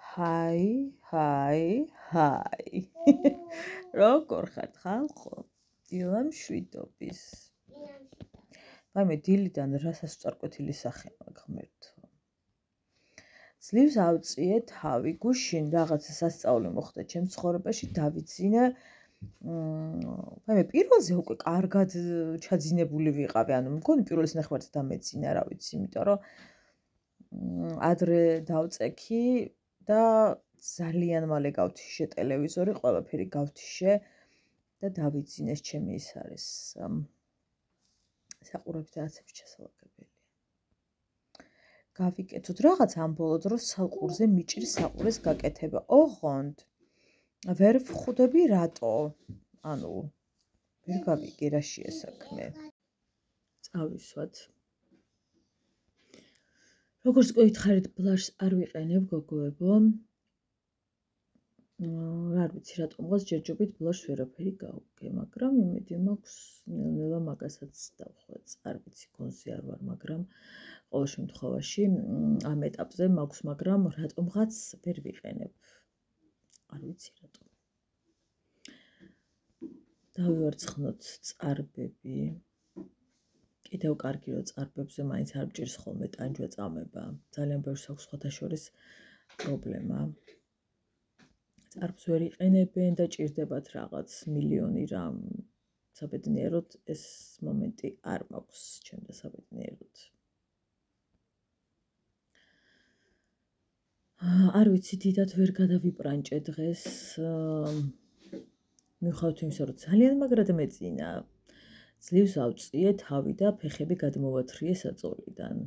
Hi. როგორ ხართ ხალხო? დილა მშვიდობის. მე დილიდან რასაც წარკვეთილი სახე მაგმერთო. ძლივს ავწიე თავი, გუშინ რაღაცა სასწაული მოხდა ჩემს ცხოვრებაში, დავიძინე. მე პირველზე უკვე კარგად ჩაძინებული ვიყავი, ანუ მგონი პირველის ნახევარზე დამეძინა, რა ვიცი, იმიტომ რომ ადრე დავწექი და ძალიან მალე გავთიშე ტელევიზორი, ყველაფერი გავთიშე და დავიძინეს ჩემი ის არის საყურებით რაღაცები ჩასალაგებელია. გავიკეთოთ რაღაც ამ ბოლო დროს საყურზე მიჭრის საყურეს გაკეთება. ოღონდ ვერ ვხვდები რატო? ანუ ვერ გავიგე რაშია საქმე. წავისვათ. როგორც გითხარით, ბლაშს არ ვიყენებ, გოგოებო. არ ვიცი რატომღაც ჯერჯობით ბლაშს ვერაფერი გავუგე, მაგრამ იმედი მაქვს ნელ-ნელა მაგასაც დავხვეწ. არ ვიცი, გონზე არ ვარ, მაგრამ ყოველ შემთხვევაში ამ ეტაპზე მაქვს, მაგრამ რატომღაც ვერ ვიყენებ. არ ვიცი რატომ. დავივარცხნოთ წარბები. კიდევ კარგი რომ წარბებზე მაინც არ მჭირს ხოლმე ტანჯვა წამება. ძალიან ბევრს აქვს სხვათა შორის პრობლემა. წარბს ვერ იყენებენ და ჭირდებათ რაღაც მილიონი რამ. საბედნიეროდ ეს მომენტი არ მაქვს ჩემდა საბედნიეროდ. არ ვიცი, დიდად ვერ გადავიბრანჭე დღეს. მიუხედავად იმისა, რომ ძალიან მაგრად მეძინა. ძლივს ავწიე თავი და ფეხები გადმოვათრიე საწოლიდან.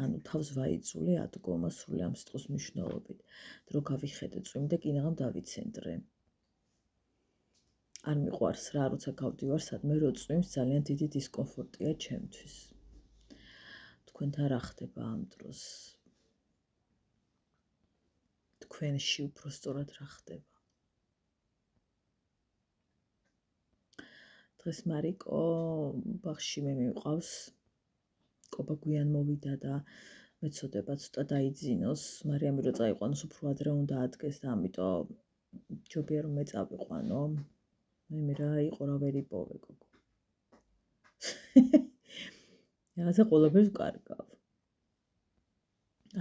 ანუ თავს ვაიწულე ადგომა სრული ამ სიტყვის მნიშვნელობით. დრო გავიხედე წვიმი და კინაღამ დავიცენტრე. არ მიყვარს რა, როცა გავდივარ სადმე რო წვიმს, ძალიან დიდი დისკომფორტია ჩემთვის. თქვენთან რა ხდება ამ დროს? თქვენში უბრალოდ რა ხდება? დღეს მარიკო ბაღში მე მივყავს. კობა გვიან მოვიდა და მეცოდება ცოტა დაიძინოს, მარიამი რო წაიყვანოს უფრო ადრე უნდა ადგეს და ამიტომ ჯობია რომ მე წავიყვანო. მე რა იყო რა ვერ იპოვე გოგო. რაღაცა ყველაფერს ვკარგავ.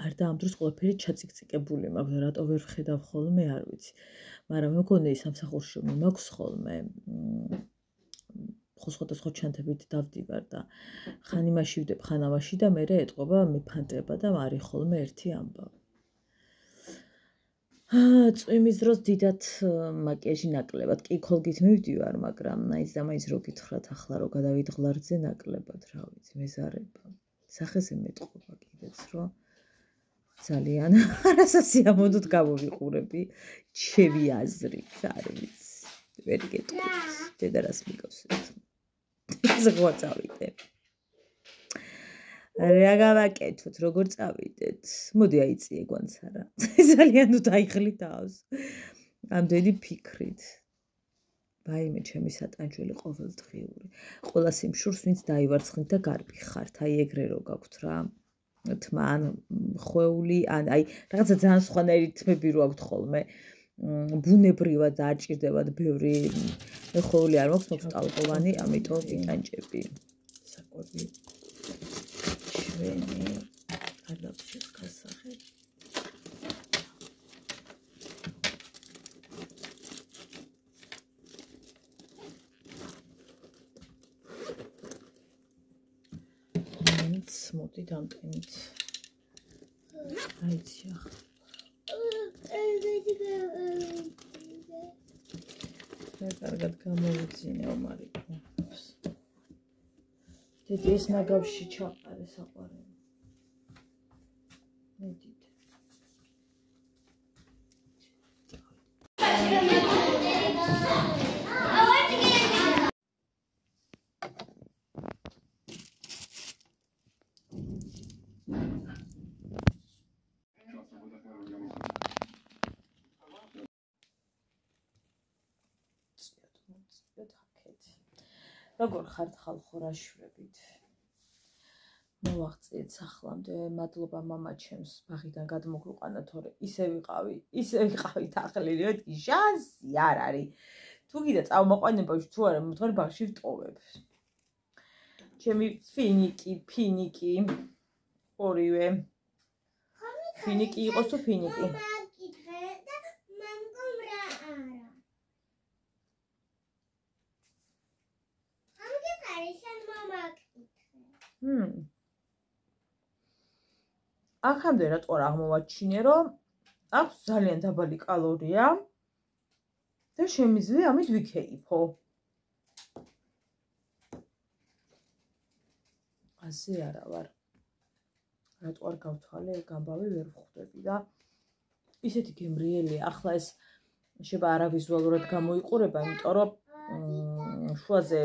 არ და ამ დროს ყველაფერი ჩაციკციკებული მაქვს და რატო ვერ ვხედავ ხოლმე არ ვიცი. მაგრამ მეგონი სამსახურში მაქვს ხოლმე სხვადასხვა ჩანთებით დავდივარ და ხან იმაში ვდებ, ხან ამაში და მე ეტყობა მეფანტება და არის ხოლმე ერთი ამბავი. წვიმის დროს დიდად მაკიაჟი ნაკლებად, კი ქოლგით მივდივარ, მაგრამ მაინც და მაინც რო გითხრათ ახლა რო გადავიდგლარზე ნაკლებად, რა ვიცი, მეზარება. სახეზე მეტყობა კიდეც რომ ძალიან არასასიამოვნოდ გამოვიყურები ჩემი აზრით, არ ვიცი. ვერ გეტყვით, დედა რას მიგოსეთ. ზღვა წავიდე. რა გავაკეთოთ, როგორ წავიდეთ? მოდი აიწიე გვანც არა. ძალიან უთაიხლი თავს. ამდენი ფიქრით. ვაიმე ჩემი სატანჯველი ყოველდღიური. ყველა სიმშურს ვინც დაივარცხნით და გარბი ხართ. აი ეგრე რო გაქვთ რა. თმან ხვეული, აი რაღაცა ძალიან სხვანაირი თმები რო აქვთ ხოლმე. ბუნებრივად არ ჭირდებათ ბევრი ხვეული არ მაქვს, მაქვს ტალღოვანი, ამიტომ ვიტანჯები. საკვები ჩვენი გადავჭერთ გასახეთ. მოდი დამტენით. აიცი ახლა. მე კარგად გამოვიძინე მარიკო. დიდი ეს ნაგავში ჩაყარე საყვარელი. მედით. როგორ ხართ ხალხო, რა შვებით? დავაღწიეთ სახლამდე, მადლობა მამა ჩემს ბაღიდან გადმოგვიყვანა, თორე ისე ვიყავი თახლილი, შანსი არ არის. თუ კიდე წავმოყვანება თუ არა, მოთხოვე ბაღში ვტოვებ. ჩემი ფინიკი, ორივე. ფინიკი იყოს თუ ფინიკი? აქამდე რატო არ აღმოვაჩინე, რომ აქვს ძალიან დაბალი კალორია და შემიძლია ამით ვიქეიფო. ასე არა ვარ. რატო არ გავთვალე, გამბავი ვერ ვხვდები და ისეთი გემრიელია. ახლა ეს შეიძლება არავიზუალურად გამოიყურება, იმიტომ რომ შუაზე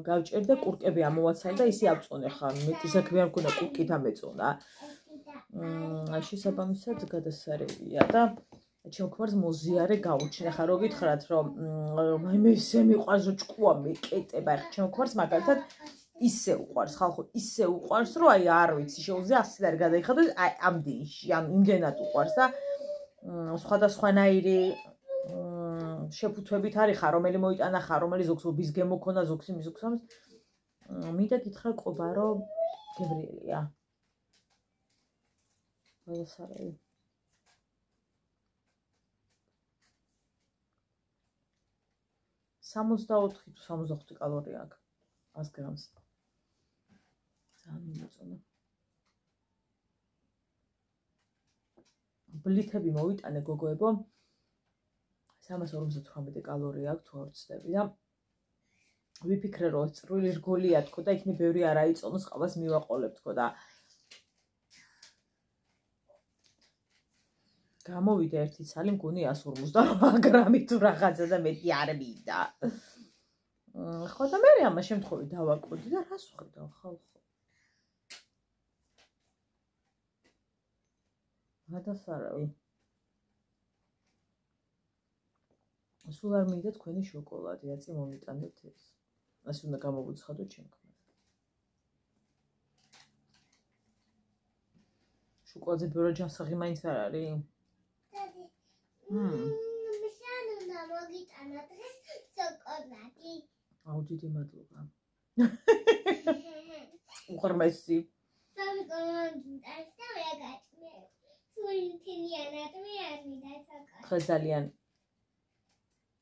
გავჭერდა კურკები ამოვაცალე და ისე ავწონე ხარ. მეტი საქმე არ მქონდა კურკით ამეწონა. შესაბამისად გადასარევია და ჩემ ქმარს მოზიარე გაუჩნე. ხა რო გითხრათ რომ მე ისე მიყვარს რომ ჭკუა მეკეტება. ხა ჩემ ქმარს მაგალითად ისე უყვარს, ხალხო ისე უყვარს რომ აი არ ვიცი, შეუძლია 100 დარი გადაიხადოს, აი ამდენში, იმდენად უყვარს და სხვადასხვანაირი შეფუთვებით არის ხა, რომელი მოიტანა ხა, რომელი ზოგს ობის გემოქონა, ზოგს იმის ზოგს ამის. მინდა გითხრა ყობა რომ გემრიელია. გადასარევი. 64 თუ 65 კალორია აქვს 100 გრამს. ძალიან მოწონა. ბლითები მოვიტანე გოგოებო. 358 კალორია აქვს თუ არ ვცდები და ვიფიქრე რომ წვრილი რგოლია თქო და იქნებ ბევრი არ აიწონოს ყავას მივაყოლებ თქო და გამოვიდა ერთი ცალი მგონი 158 გრამი თუ რაღაცა და მეტი არ მინდა. ხო და მე ამას შემთხვევით დავაკოდი და რას ვხედავ ხალხო. გადასარავი. სულ არ მინდა თქვენი შოკოლადი, აწი მომიტანეთ ეს. ასე უნდა გამოვუცხადოთ ჩემ ქმარს. შოკოლადზე ბევრი ჯანსაღი მაინც არ არის? მიშან უნდა მოგიტანა დღეს შოკოლადი. აუ დიდი მადლობა. უღრმესი. ხა ძალიან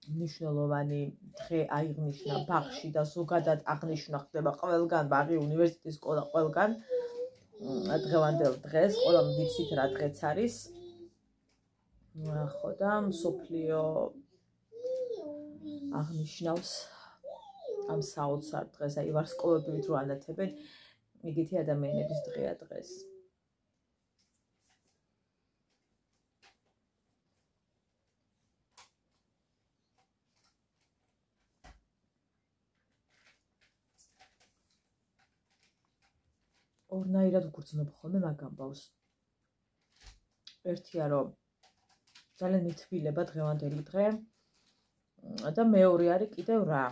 ნიშნულოვანი დღე აიღნიშნა ბაღში და ზოგადად აღნიშნა ხდება ყველგან, ბაღი, უნივერსიტეტის სკოლა, ყველგან. დღევანდელ დღეს, ყველამ ვიცით რა დღეც არის. ხო და მსოფლიო აღნიშნავს ამ საოცარ დღეს, აი ვარსკვლავებით რო ანათებენ, იგივე ადამიანების დღეა დღეს. ორნაირად ვგრძნობ ხოლმე მაგ ამბავს. ერთია რომ ძალიან მithvilება დღევანდელი დღე და მეორე არის კიდევ რა.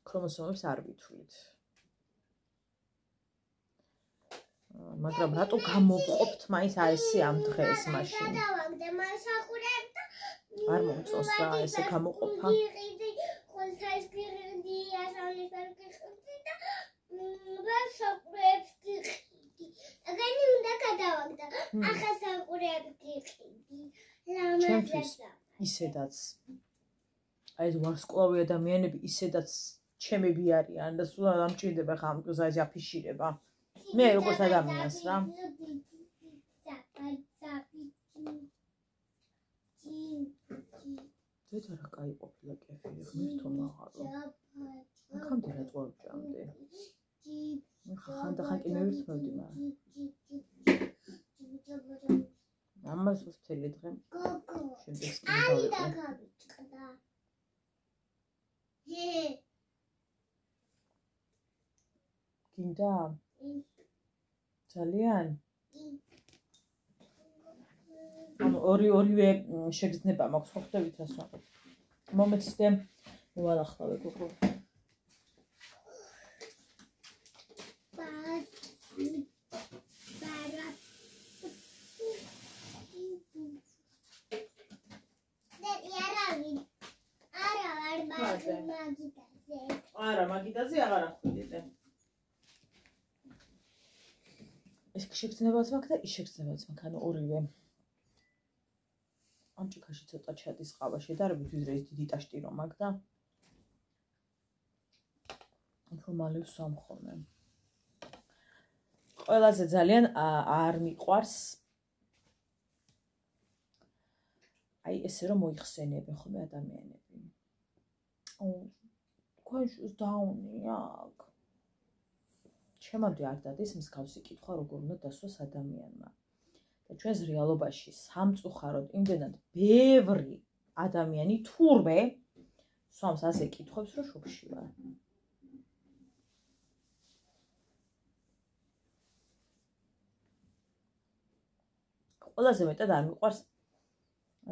ქრომოსომებს არ ვითვლით. მაგრამ რატო გამოვყოფთ მაინც ესე ამ დღეს მაშინ? არ მომწონს რა ესე გამოყოფა. ჩემთვის ისედაც აი ეს ვარსკვლავი ადამიანები ისედაც ჩემები არიან და სულ არ ამჭირდება ხა ამ გზაზე აფიშირება. მე როგორც ადამიანს რა. ზედა რა კაი ყოფილა კეფირი ღმერთო მაღალო. აქამდე რა წვავჭამდე. ხან კი მევირთმევდი მაგრამ. ამას ვთელი დღე. შემდეგ დავიწყე. გინდა? ძალიან? ორივე შეგრძნება მაქვს, ხო ხვდებით რას ვაკეთებ. მომეცდე მოვალახლავე გოგო. ხვიდიდე? მაგიდაზე. არა, მაგიდაზე აღარ ხვიდიდე. ეს შეგრძნებაც მაქვს და ის შეგრძნებაც მაქვს, ანუ ორივე. ამ ჭიქაში ცოტა ჩადის ყავა შედარებით, ვიდრე ის დიდი ტაშტი რომ მაქვს და უფრო მალე ვსვამ ხოლმე. ყველაზე ძალიან არ მიყვარს აი ესე რომ მოიხსენებენ ხოლმე ადამიანები. თქვენშიც დაუნი აქ. ჩემამდე არ დადის მსგავსი კითხვა როგორ უნდა დასვას ადამიანმა. და ჩვენს რეალობაში სამწუხაროდ იმდენად ბევრი ადამიანი თურმე სვამს ასე კითხვებს რომ შოქში ვარ. ყველაზე მეტად არ მიყვარს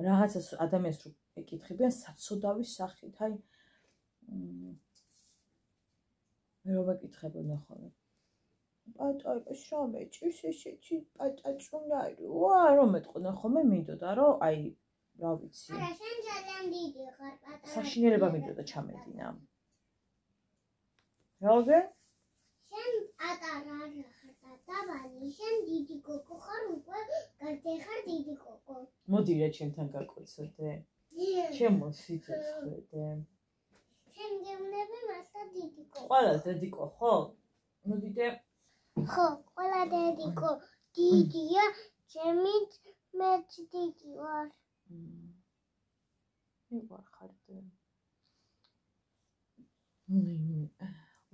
რაღაცას ადამიანს რომ ეკითხებიან საცოდავის სახით, აი მე რომ ეკითხებოდნენ ხოლმე. პატარა შამეჭის ესეთი პატაწუნარი. ვა რომ მეტყვნენ ხოლმე მინდოდა რომ აი რა ვიცი. არა, შენ ძალიან დიდი ხარ, პატარა. საშინელება მინდოდა ჩამედინა. რა შენ პატარა არ ხარ და დაბალი, შენ დიდი გოგო ხარ, უკვე გადახარ დიდი გოგო. მოდი რა ჩემთან გაკოცოდე. ჩემო სიცოცხლე. შენ გეუბნები მასა დიდი გოგო. ყველა დედიკო ხო? მოდიდე. ხო, ყველა დედიკო დიდია, ჩემით მეც დიდი ვარ. მიყარ ხარდე.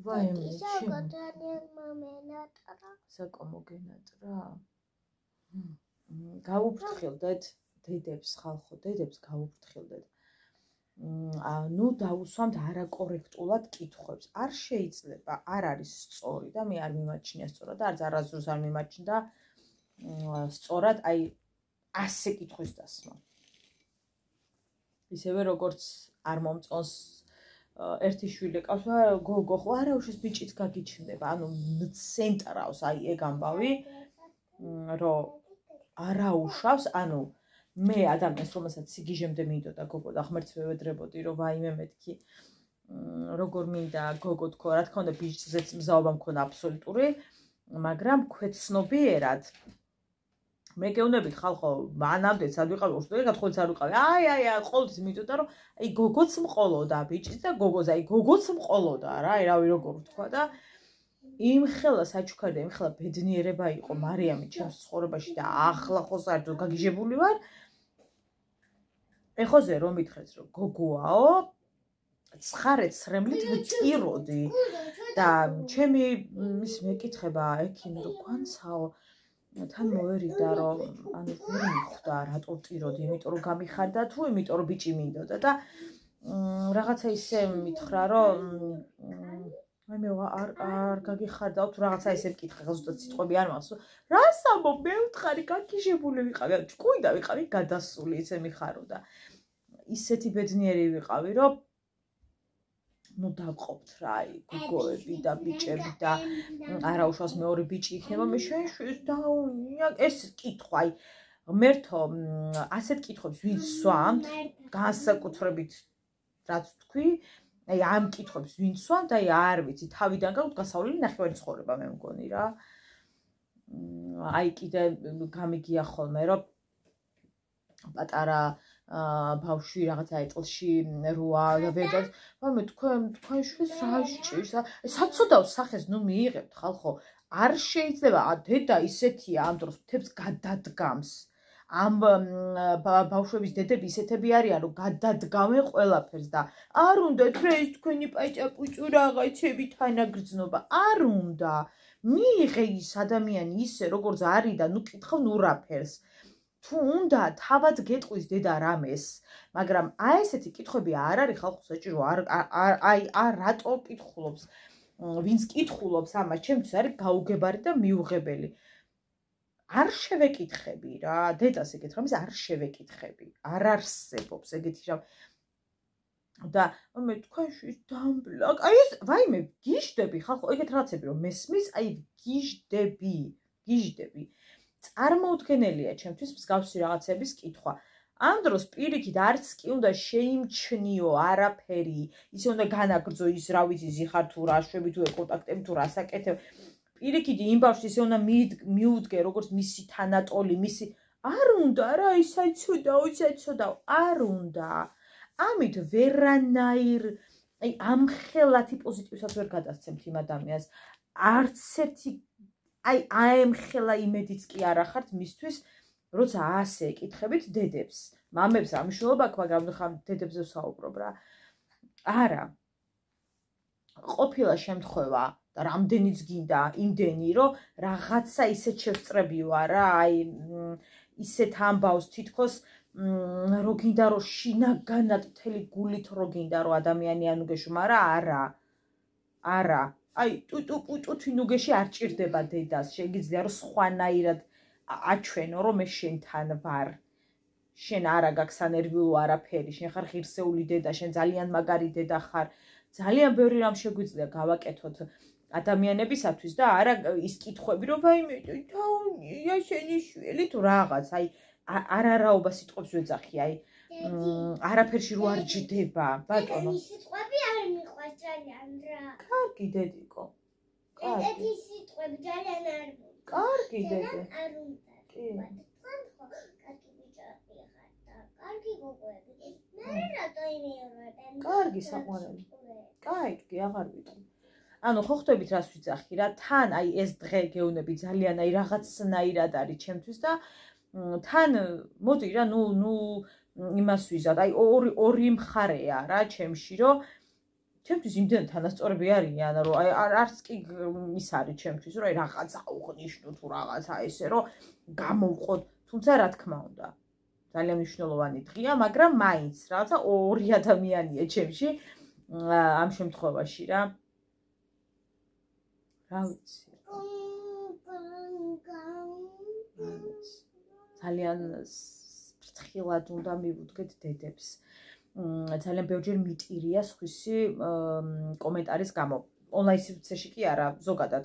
ვაიმე, შენ ძალიან მომენატრა. საკომო გენატრა. გაუფრთხილდეთ დედებს ხალხო, დედებს გაუფრთხილდეთ. ნუ დაუსვამთ არაკორექტულად კითხვებს. არ შეიძლება, არ არის სწორი და მე არ მიმაჩნია სწორად და არც არასდროს არ მიმაჩნდა სწორად აი ასე კითხვის დასმა. ისევე როგორც არ მომწონს ერთი შვილი ყავს, გოგო ხო არა უშეს ბიჭიც გაგიჩნდება, ანუ ცენტრავს აი ეგ ამბავი, რომ არაუშავს, ანუ მე ადამიანს რომელსაც სიგიჟემდე მინდოდა გოგო და ღმერთს ვევედრებოდი რომ ვაიმე მეთქი როგორ მინდა გოგო თქო, რა თქმა უნდა ბიჭზეც მზაობა მქონდა აბსოლუტური, მაგრამ ქვეცნობიერად მე გეუბნებით ხალხო, მანამდე სად ვიყავი, უშუალოდ ხოლმე არ ვიყავი. აი, ყოველთვის მინდოდა რომ აი გოგოც მყოლოდა ბიჭიც და გოგოც აი გოგოც მყოლოდა რა, აი რავი როგორ ვთქვა და იმხელა საჩუქარი და იმხელა ბედნიერება იყო მარიამი ჩემს ცხოვრებაში და ახლა ხო საერთოდ გაგიჟებული ვარ. ეხოზე რომ მითხრეს რომ გოგოაო, ცხარე-ცრემლით ვწიროდი და ჩემი ის მეკითხება ექიმი რომ გვანცაო თან მოვერიდა რომ ანუ ვერ მიხვდა რატო ვწიროდი, იმიტომ რომ გამიხარდა თუ იმიტომ რომ ბიჭი მინდოდა და რაღაცა ისე მითხრა რომ აი მე არ გაგიხარდა თუ რაღაცა ისე მკითხა, ზუსტად სიტყვები არ მახსოვს. რას ამბობ, მე ვთხარი გაგიჟებული ვიყავი, ჭკუიდა ვიყავი, გადასული ისე მიხაროდა. ისეთი ბედნიერი ვიყავი, რომ ნუ დავყოფთ რა, აი გოგოები და ბიჭები და არაუშავს მეორე ბიჭი იქნება, მე შეშვის დაუნია ეს კითხვა, აი ღმერთო, ასეთ კითხვებს ვინც სვამთ, განსაკუთრებით რაც თქვი, აი ამ კითხვებს ვინც სვამთ, აი არ ვიცი, თავიდან გაქვთ გასავლელი ნახევარი ცხოვრება მე მგონი რა. აი კიდე გამიგია ხოლმე, რომ პატარა ბავშვი რაღაცა ეტლში როა და ვერდად, მაგრამ თქვენ შვენს რა ისჭირს? საცოდავს სახეს ნუ მიიღებთ ხალხო. არ შეიძლება დედა ისეთია ამ დროს მთებს გადადგამს. ამ ბავშვების დედები ისეთები არიან, რომ გადადგამენ ყველაფერს და არ უნდა დღეს თქვენი პაჭაპუჭუ რაღაცები თანაგრძნობა. არ უნდა. მიიღე ის ადამიანი ისე, როგორც არის და ნუ კითხავ ნურაფერს. თუ უნდა თავად გეტყვის დედა რამეს, მაგრამ აი ესეთი კითხვები არ არის ხალხო საჭირო, არ რატო კითხულობს, ვინც კითხულობს ამას, ჩემთვის არის გაუგებარი და მიუღებელი. არ შევეკითხები რა, დედას ეკითხა, ამის არ შევეკითხები, არ არსებობს ეგეთი რამ. და მე თქვენში დამბლა, აი ეს ვაიმე გიჟდები ხალხო, ეგეთ რაღაცები რომ მესმის, აი გიჟდები. წარმოუდგენელია ჩემთვის მსგავსი რაღაცების კითხვა. ამ დროს პირიქით არც კი უნდა შეიმჩნიო არაფერი, ისე უნდა განაგრძო ის, რა ვიცი, ზიხარ თუ რა შვები თუ კონტაქტები თუ რასაკეთებ. პირიქით იმ ბავშვს ისე უნდა მიუდგე, როგორც მისი თანატოლი, მისი არ უნდა რა, იცოდაო, არ უნდა. ამით ვერანაირ ამხელათი პოზიტივსაც ვერ გადასცემთ იმ ადამიანს. არც ერთი აემხელა იმედიც კი არ ახართ მისთვის, როცა ასე ეკითხებით დედებს. მამებს რა მნიშვნელობა აქვს, მაგრამ ხან დედებზე ვსაუბრობ რა. არა. ყოფილა შემთხვევა და რამდენიც გინდა იმდენი, რომ რაღაცა ისეთ შევსწრები ვარ რა, ისეთ ამბავს თითქოს რო გინდა რომ შინაგანად მთელი გულით რო გინდა რომ ადამიანი ანუგეშუმა რა, არა. ტუტუ თვინუგეში არ ჭირდება დედას, შეგიძლია რომ სხვანაირად აჩვენო რომ მე შენთან ვარ. შენ არა გაქვს ანერვიულო არაფერი, შენ ხარ ღირსეული დედა, შენ ძალიან მაგარი დედა ხარ. ძალიან ბევრი რამ შეგვიძლია გავაკეთოთ ადამიანებისათვის და არა ის კითხვები რომ ვაიმე დაუნია შენი შვილი თუ რაღაც, არაობა სიტყვებს ვეძახი, არაფერში რო არ ჯდება, ბატონო. ეს სიტყვები არ მიყვარს ძალიან რა. კარგი დედიკო. კარგი. ეს სიტყვები ძალიან არ მიყვარს. კარგი დედე. არ უნდა. კი. კარგი ბიჭები ხარ და კარგი გოგოები. მე რატო იმეორებენ? კარგი საყვარელი. კარგი, აღარ ვიტყვი. ანუ ხო ხვდებით რას ვიძახი რა, თან ეს დღე გეუნები ძალიან რაღაცნაირად არის ჩემთვის და თან მოდი რა, ნუ იმას ვიზად, ორი მხარეა რა ჩემში, რომ ჩემთვის იმდენ თანასწორები არიან, რომ არც კი ის არის ჩემთვის, რომ რაღაცა უღნიშნო თუ რაღაცა ესე, რომ გამოვყოთ, თუმცა რა თქმა უნდა, ძალიან მნიშვნელოვანი დღეა, მაგრამ მაინც რაღაცა ორი ადამიანია ჩემში ამ შემთხვევაში რა. რა ვიცი. ძალიან ფრთხილად უნდა მივუდგეთ დედებს. ძალიან ბევრჯერ მიტირია სხვისი კომენტარის გამო. ონლაინ სივრცეში კი არა, ზოგადად.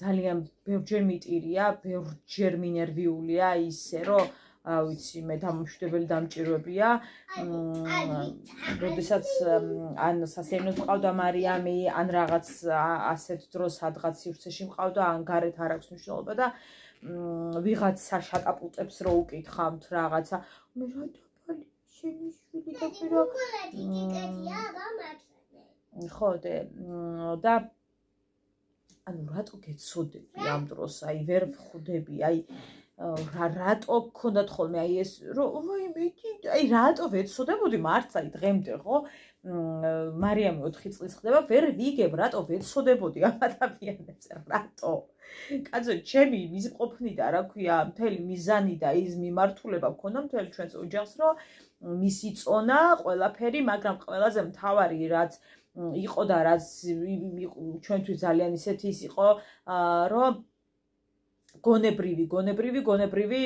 ძალიან ბევრჯერ მიტირია, ბევრჯერ მინერვიულია ისე, რომ ვიცი, მე დამშვიდებელი დამჭირვებია. როდესაც ან სასეირნოდ მყავდა მარიამი, ან რაღაც ასეთ დროს სადღაც სივრცეში მყავდა, ან გარეთ არ აქვს მნიშვნელობა და ვიღაცა შატაპუტებს რო უკითხავთ რაღაცა. მე რა დაბალი, შენი შვილი და პირა. ხო და ანუ რატო გეცოდები ამ დროს, ვერ ვხვდები, რატო გქონდათ ხოლმე ეს რომ რატო ვეცოდებოდი მართლა დღემდე ხო მარიამი 4 წლის ხდება ვერ ვიგებ რატო ვეცოდებოდი ამ ადამიანებს რატო კაცო ჩემი მიზყოფნი და რა ქვია მთელი მიზანი და ის მიმართულება გქონდა მთელ ჩვენს ოჯახს რომ მისი წონა ყველაფერი მაგრამ ყველაზე მთავარი რაც იყო და რაც ჩვენთვის ძალიან ისეთი ის იყო რომ გონებრივი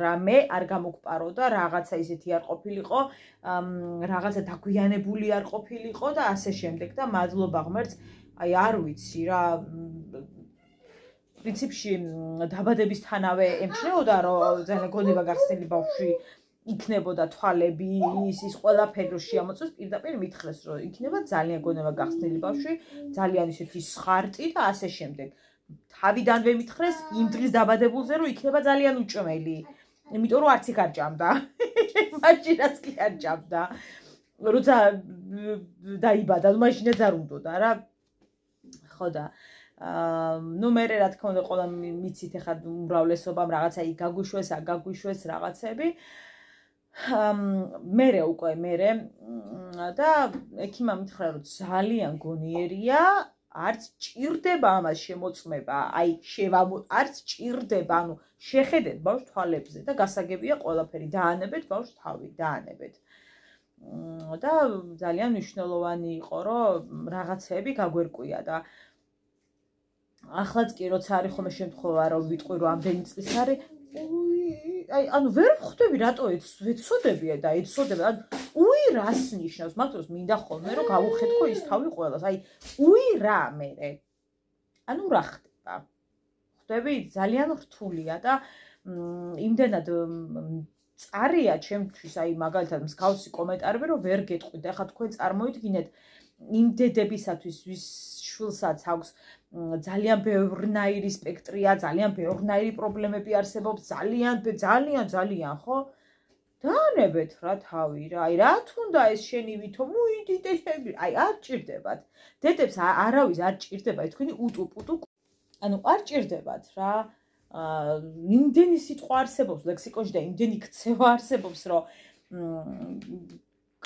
რამე არ გამოგპარო და რაღაცა ისეთი არ ყოფილიყო, რაღაცა დაგვიანებული არ ყოფილიყო და ასე შემდეგ და მადლობა ღმერთს, არ ვიცი რა პრინციპში დაბადებისთანავე ემჩნეოდა რომ ძალიან გონება გახსნილი ბავშვი იქნებოდა თვალები ის ყველაფერი რომ შეამოწოს პირდაპირ მითხრეს რომ იქნება ძალიან გონება გახსნილი ბავშვი, ძალიან ისეთი სხარტი და ასე შემდეგ. თავიდანვე მითხრეს იმ დღის დაბადებულზე რომ იქნება ძალიან უჭმელი. იმიტომ რომ არც იქ არ ჭამდა. მაშინაც კი არ ჭამდა. როცა დაიბადა, მაშინაც არ უნდოდა რა. ხო და ნუ მე რა თქმა უნდა ყველა მიცით ახლა უმრავლესობამ რაღაცა იქ გაგუშვეს რაღაცები. მერე უკვე და ექიმა მითხრა რომ ძალიან გონიერია არც ჭირდება ამას შემოწმება, არც ჭირდება, ანუ შეხედეთ ბავშვ თვალებზე და გასაგებია ყველაფერი, დაანებეთ ბავშვ თავი, დაანებეთ. და ძალიან მნიშვნელოვანი იყო, რომ რაღაცეები გაგვერკვია და ახლაც კი როცა არის ხოლმე შემთხვევა, რომ ვიტყვი რომ ამდენი წლის არის, ანუ ვერ ვხვდები რატო ვეცოდები და ეცოდება. რას ნიშნავს, მაგ დროს მინდა ხოლმე რომ გავუხედო ის თავი ყველას. რა მერე. ანუ რა ხდება? ხვდები, ძალიან რთულია და იმდენად წარია ჩემთვის, აი მაგალითად მსგავსი კომენტარები, რომ ვერ გეტყვით. ეხლა თქვენ წარმოიდგინეთ იმ დედებისათვის, ვის შვილსაც აქვს ძალიან ბევრნაირი სპექტრია, ძალიან ბევრნაირი პრობლემები არსებობს, ძალიან, ხო? დაანებეთ რა თავი რა. აი რა თუნდა ეს შენი ვითო მოიდიდე, აი არ ჭირდებათ. დედებს არავის არ ჭირდება ეს თქვენი უტუპუტუ. ანუ არ ჭირდებათ რა. იმდენი სიტყვა არსებობს ლექსიკონში და იმდენი ქცევა არსებობს, რომ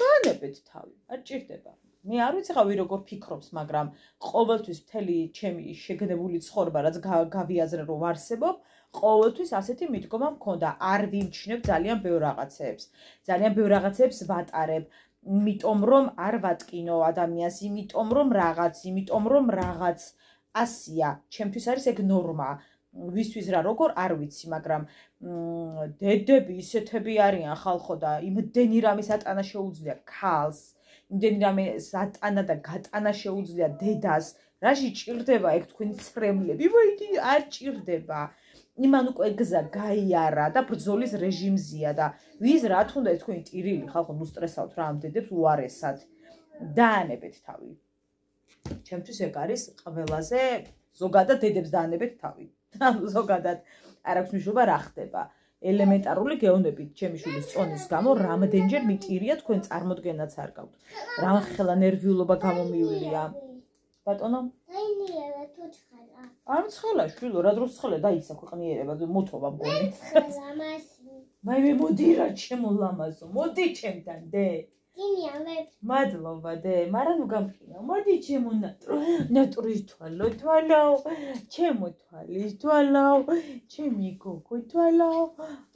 გაანებეთ თავი, არ ჭირდება. მე არ ვიცი ხა როგორ ფიქრობს, მაგრამ ყოველთვის მთელი ჩემი შეგნებული ცხოვრება, რაც გავიაზრე რომ არსებობ, ყოველთვის ასეთი მიდგომა მქონდა, არ ვიმჩნევ ძალიან ბევრ რაღაცებს. ძალიან ბევრ რაღაცებს ვატარებ, იმიტომ რომ არ ვატკინო ადამიანს, იმიტომ რომ რაღაც ასია, ჩემთვის არის ეგ ნორმა. ვისთვის რა როგორ არ ვიცი, მაგრამ დედები ისეთები არიან ხალხო და იმდენი რამის ატანა შეუძლია ქალს, იმდენი რამის ატანა და გატანა შეუძლია დედას, რაში ჭირდება ეგ თქვენი ცრემლები? მოიდი, არ ჭირდება. იმან უკვე გზა გაიარა და ბრძოლის რეჟიმზია და ვის რა თუნდა ეს თქვენი ტირილი ხალხო ნუსტრესავთ რა ამ დედებს უარესად. დაანებეთ თავი. ჩემთვის ეგ არის ყველაზე ზოგადად დედებს დაანებეთ თავი. ზოგადად არ აქვს მნიშვნელობა რა ხდება. ელემენტარული გეოვნებით ჩემი შვილის წონის გამო რამდენჯერ მიტირია თქვენ წარმოდგენაც არ გაქვთ. რამხელა ნერვიულობა გამომივლია. ბატონო? დაინიერა თუ ცხელა. არ მცხელა შვილო, რა დროს ცხელა დაისა ქვეყნიერება, მოთობა მგონი. მე მოდი რა ჩემო ლამაზო, მოდი ჩემთან დე. მადლობა დე, მაგრამ ნუ გამყინა. მოდი ჩემო ნატურის თვალო, ჩემო თვალის თვალო, ჩემი გოგო თვალო.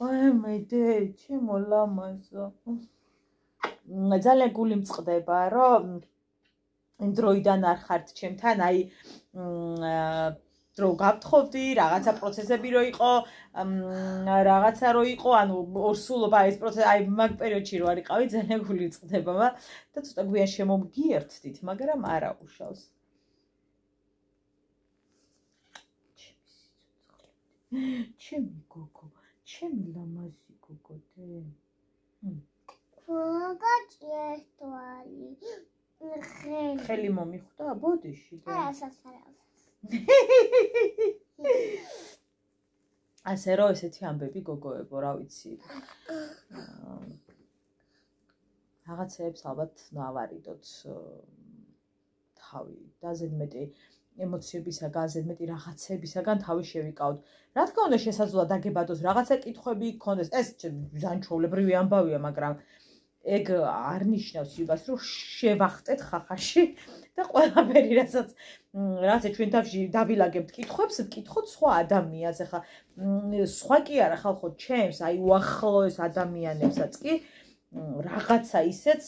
აი მე დე, ჩემო ლამაზო. ძალიან გული მწყდება, რომ იმ დროიდან არ ხართ ჩემთან, აი დრო გავთხოვდი, რაღაცა პროცესები რო იყო, რაღაცა რო იყო, ანუ ორსულობა ეს პროცესი, აი მაგ პერიოდში რო არიყავი, ძალიან გული მწყდება და ცოტა გვიან შემომგიერთდით, მაგრამ არა უშავს. ჩემი გოგო, ჩემი ლამაზი გოგო დე. გოგოჭი თვალი. ხელი მომიხვდა ბოდიში და ასე რომ ესეთი ამბები გოგოებო, რა ვიცი. რაღაცეებს ალბათ ნავარიდოთ თავი და ზედმეტი ემოციებისაგან, ზედმეტი რაღაცებისაგან თავი შევიკავოთ. რა თქმა უნდა შესაძლოა დაგებადოს რაღაცა კითხვები გქონდეს. ეს ჯანმრთელობრივი ამბავია, მაგრამ ეგ არ ნიშნავს იმას, რომ შევახტეთ ხახაში და ყველაფერი, რაც ჩვენ თავში დავილაგებთ კითხვებს, ვკითხოთ სხვა ადამიანს. ახლა სხვა კი არა ხალხო, ჩემს, აი უახლოეს ადამიანებსაც კი რაღაცა ისეც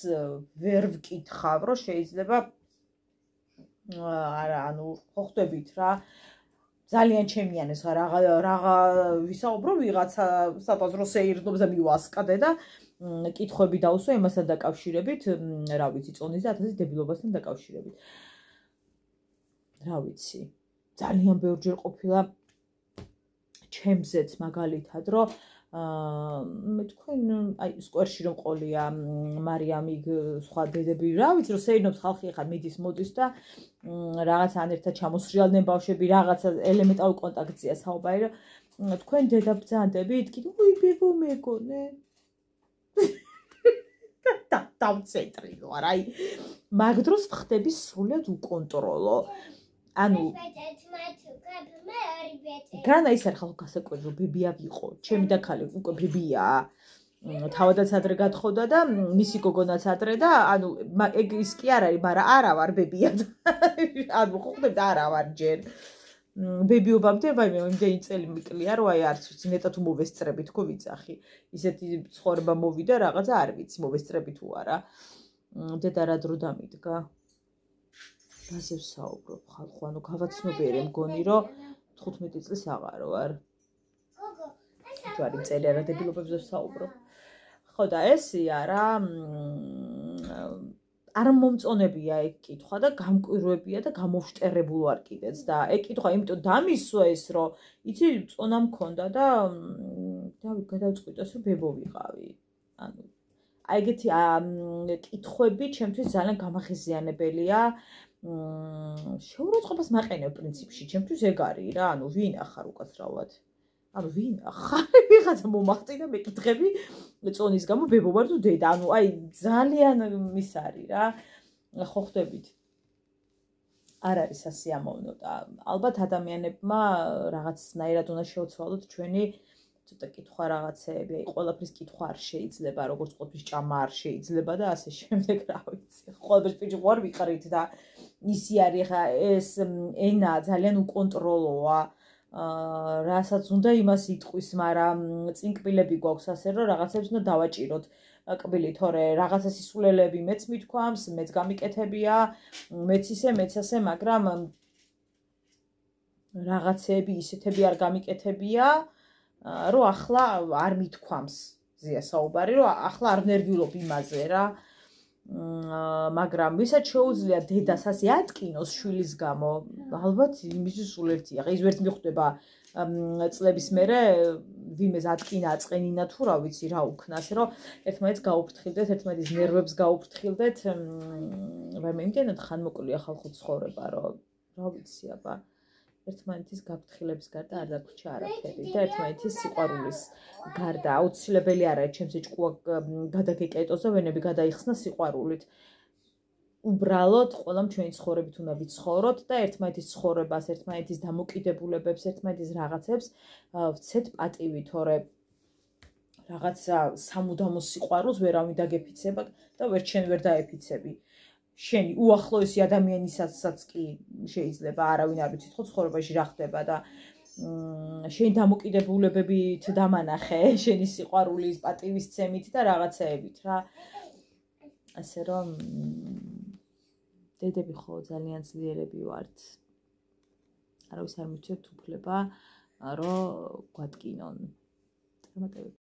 ვერ ვკითხავ, რომ შეიძლება არა, ანუ ხო ხვდებით რა, ძალიან ჩემიანეს რაღა ვისაუბრო ვიღაცა საპაზრო სეირნობს და მივასკადე და კითხვები დავუსვა იმასთან დაკავშირებით, რა ვიცი, წონის და 1000 დებილობასთან დაკავშირებით. რა ვიცი, ძალიან ბევრჯერ ყოფილა ჩემზეც მაგალითად, რომ მე თქვენ აი სკვერში რომ ყოლია მარიამი სხვა დედები, რა ვიცი, რომ სეირნობს ხალხი ახლა მიდის მოდის და რაღაცა ან ერთად ჩამოსრიალდნენ ბავშვები, რაღაცა ელემენტარულ კონტაქტზეა საუბარი, რომ თქვენ დედა ბრძანდებით, კიდე უი ბებო მეგონე. დავცეტრი ვარ, აი მაგ დროს ვხდები სრულად უკონტროლო. ანუ განა ის არ ხალხო გასაკვირი რომ ბებია ვიყო, ჩემი და ქალი უკვე ბებია. თავადაც ადრე გათხოვდა და მისი გოგონაც ადრე და ანუ ეგ ის კი არ არის, მაგრამ არა ვარ ბებია. ანუ ხო ხდება არა ვარ ჯერ. ბებიობამდე ვაიმე იმდენი წელი მიკლია რომ აი არც ვიცი ნეტა თუ მოვესწრები თქო ვიცახი. ისეთი ცხოვრება მოვიდა რაღაცა არ ვიცი მოვესწრები თუ არა. დედა რა დრო დამიდგა. რაზე ვსაუბრობ ხალხო, ანუ გავაცნობიერე მგონი რომ 15 წლის აღარო ვარ. ჯვარი წელი არა დებილობებზე ვსაუბრობ. ხო და ესია რა არ მომწონებია ეგ კითხვა და გამკვირვებია და გამოვშტერებულ ვარ კიდეც და ეგ კითხვა იმიტომ დამისვა ეს რომ იცი წონა მქონდა და გადავწყვიტეს რომ ბებო ვიყავი ანუ აი ეგეთი კითხვები ჩემთვის ძალიან გამაღიზიანებელია შეურაცხყოფას მაყენებ პრინციპში ჩემთვის ეგ არის რა ანუ ვინ ახარ უკაცრავად ანუ ვინ ახარ ვიღაცა მომახტი და მეკითხები წონის გამო ბებო ვარ თუ დედა ანუ აი ძალიან ის არის რა ხო ხვდებით არ არის სასიამოვნო და ალბათ ადამიანებმა რაღაცნაირად უნდა შეოცვალოთ ჩვენი ცოტა კითხვა რაღაცეები აი ყველაფრის კითხვა არ შეიძლება როგორც ყოფის ჭამა არ შეიძლება და ასე შემდეგ რა ვიცი ყველაფერს პირში ვარ ვიყრით და ისი არის ხა ეს ენა ძალიან უკონტროლოა რასაც უნდა იმას იტყვის, მაგრამ წინკბილები გვაქვს ასე რომ რაღაცებს უნდა დავაჭიროთ კბილი, თორე რაღაცა სისულელები მეც მithქვამს, მეც გამიკეთებია, მეც ისე, მეც ასე, მაგრამ რაღაცები ისეთები არ გამიკეთებია, რომ ახლა არ მithქვამს. ზია საუბარი, რომ ახლა არ ნერვიულობ იმაზე რა. მაგრამ ვისაც შეუძლია დედას ასე ატკინოს შვილის გამო, ალბათ იმისთვის სულ ერთია. ის ვერც მიხვდება წლების მერე ვიმეს ატკინა აწყენინა თუ რა ვიცი რა უქნა, ასე რომ ერთმანეთს გაუფრთხილდეთ, ერთმანეთის ნერვებს გაუფრთხილდეთ. ვაიმე, იმდენად ხანმოკლია ხალხო ცხოვრება, რომ რა ვიცი აბა ერთმანეთის გაფრთხილების გარდა არ დაგვრჩა არაფერი და ერთმანეთის სიყვარულის გარდა აუცილებელი არ არის ჩემს ჭკუა გადაგეკეტოს და ვენები გადაიხსნა სიყვარულით. უბრალოდ ყველამ ჩვენი ცხოვრებით უნდა ვიცხოვროთ და ერთმანეთის ცხოვრებას, ერთმანეთის დამოკიდებულებებს, ერთმანეთის რაღაცებს ვცეთ პატივი, თორე რაღაცა სამუდამო სიყვარულს ვერავინ დაგეფიცება და ვერ შენ ვერ დაეფიცები. შენი უახლოესი ადამიანისაც კი შეიძლება არავინ არ ვიცით ხო ცხოვრებაში რა ხდება და შენი დამოკიდებულებებით დამანახე შენი სიყვარულის პატივისცემით და რაღაცეებით რა ასე რომ დედები ხო ძალიან ძლიერები ვართ არავის არ მიჩვევთ უფლება რომ გვატკინონ წარმატებები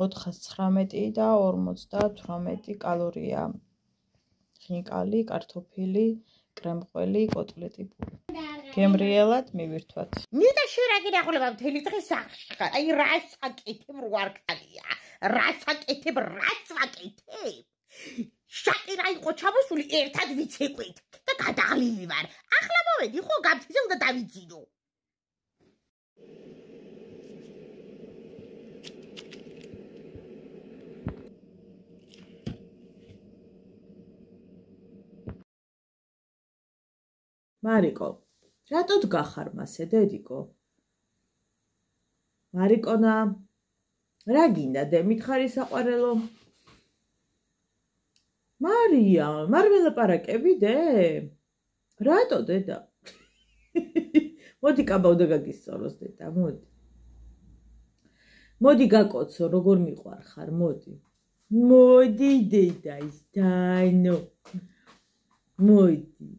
$419 და 58 კალორია. ხინკალი, კარტოფილი, კრემყველი, კოტლეტი. გემრიელად მივირთვათ. ნიტა შერაგი დახულება მთელი დღე სახლში ხარ. აი რას აკეთებ რვარკალია. რას აკეთებ, რას ვაკეთებ? შაკირა იყო ჩამოსული ერთად ვიცეკვით და გადაღლილი ვარ. ახლა მოვედი ხო გამთიზე უნდა დავიძინო. მარიკო, რატო დგახარ მასე, დედიკო? მარიკონა, რა გინდა დე მითხარი საყვარელო? მარია, მარ ველაპარაკები დე? რატო დედა? მოდი კაბავდა გაგისწოროს დედა, მოდი. მოდი გაკოცო, როგორ მიყვარხარ, მოდი. მოდი დედა ის დაინო. მოდი.